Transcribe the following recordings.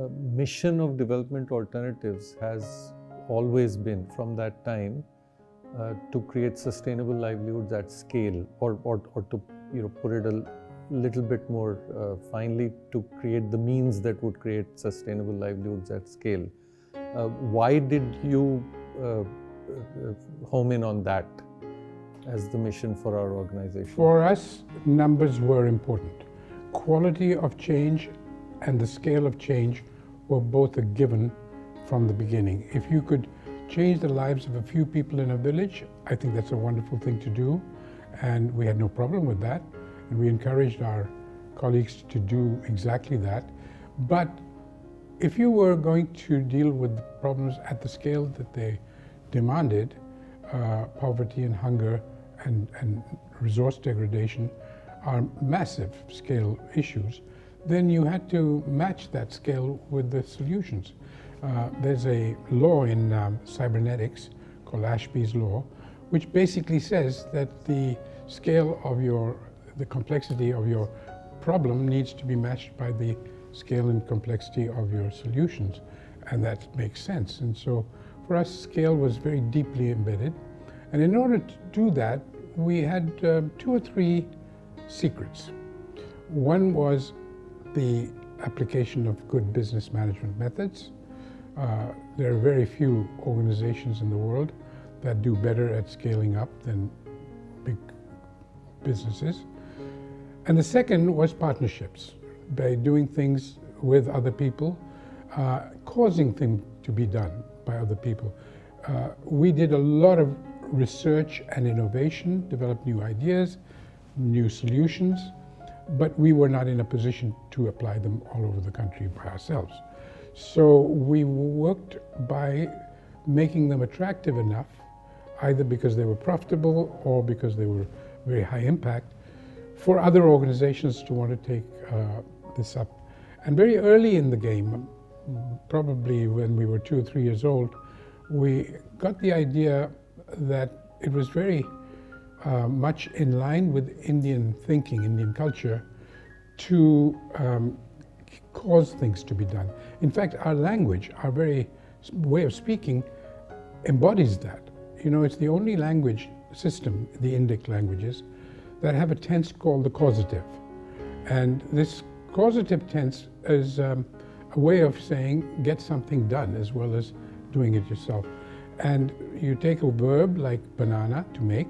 mission of development alternatives has always been, from that time, to create sustainable livelihoods at scale, or to put it a little bit more finely, to create the means that would create sustainable livelihoods at scale. Why did you home in on that as the mission for our organization? For us, numbers were important. Quality of change and the scale of change were both a given from the beginning. If you could change the lives of a few people in a village, I think that's a wonderful thing to do, and we had no problem with that, and we encouraged our colleagues to do exactly that. But if you were going to deal with the problems at the scale that they demanded, poverty and hunger and resource degradation are massive scale issues, then you had to match that scale with the solutions. There's a law in cybernetics called Ashby's law, which basically says that the scale of the complexity of your problem needs to be matched by the scale and complexity of your solutions, and that makes sense. And so for us, scale was very deeply embedded, and in order to do that, we had 2 or 3 secrets. One was the application of good business management methods. There are very few organizations in the world that do better at scaling up than big businesses. And the second was partnerships, by doing things with other people, causing things to be done by other people. We did a lot of research and innovation, developed new ideas, new solutions, but we were not in a position to apply them all over the country by ourselves. So we worked by making them attractive enough, either because they were profitable or because they were very high impact, for other organizations to want to take this up. And very early in the game, probably when we were 2 or 3 years old, we got the idea that it was very much in line with Indian thinking, Indian culture, to cause things to be done. In fact, our language, our very way of speaking, embodies that. You know, it's the only language system, the Indic languages, that have a tense called the causative. And this causative tense is a way of saying get something done as well as doing it yourself. And you take a verb like banana, to make,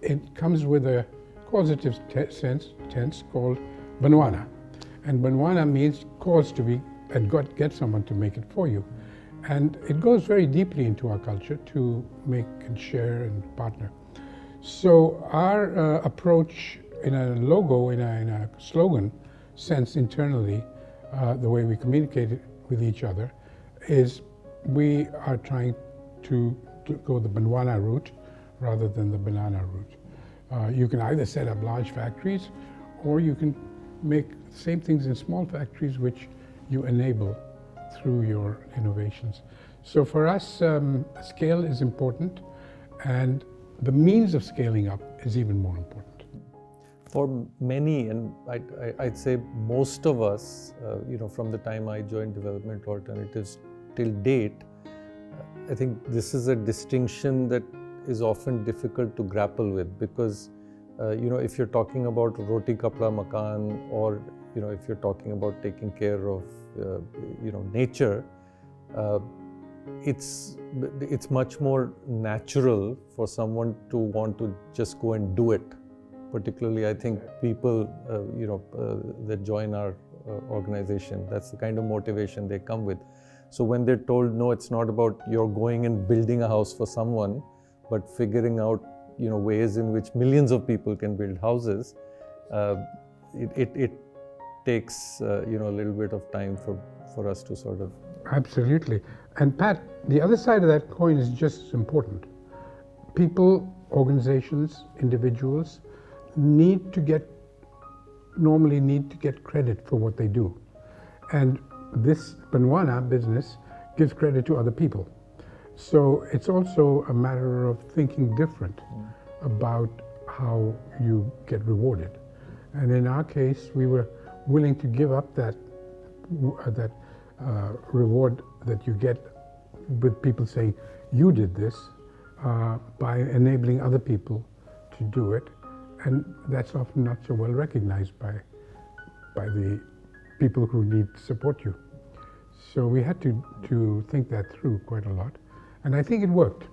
it comes with a causative tense called banwana. And banwana means cause to be, and get someone to make it for you. And it goes very deeply into our culture to make and share and partner. So our approach in a logo, in a slogan sense internally, the way we communicate with each other, is we are trying to go the banwana route rather than the banana route. You can either set up large factories, or you can make the same things in small factories which you enable through your innovations. So for us, scale is important, and the means of scaling up is even more important. For many, and I'd say most of us, from the time I joined Development Alternatives till date, I think this is a distinction that is often difficult to grapple with, because if you're talking about roti kapda makan, or if you're talking about taking care of nature, it's much more natural for someone to want to just go and do it. Particularly, I think people that join our organization, that's the kind of motivation they come with. So when they're told, no, it's not about you're going and building a house for someone, but figuring out ways in which millions of people can build houses, it takes a little bit of time for us to sort of. Absolutely. And Pat, the other side of that coin is just as important. People, organizations, individuals normally need to get credit for what they do. And this banwana business gives credit to other people. So it's also a matter of thinking different about how you get rewarded. And in our case, we were willing to give up that reward that you get with people saying you did this by enabling other people to do it, and that's often not so well recognized by the people who need to support you. So we had to think that through quite a lot, and I think it worked.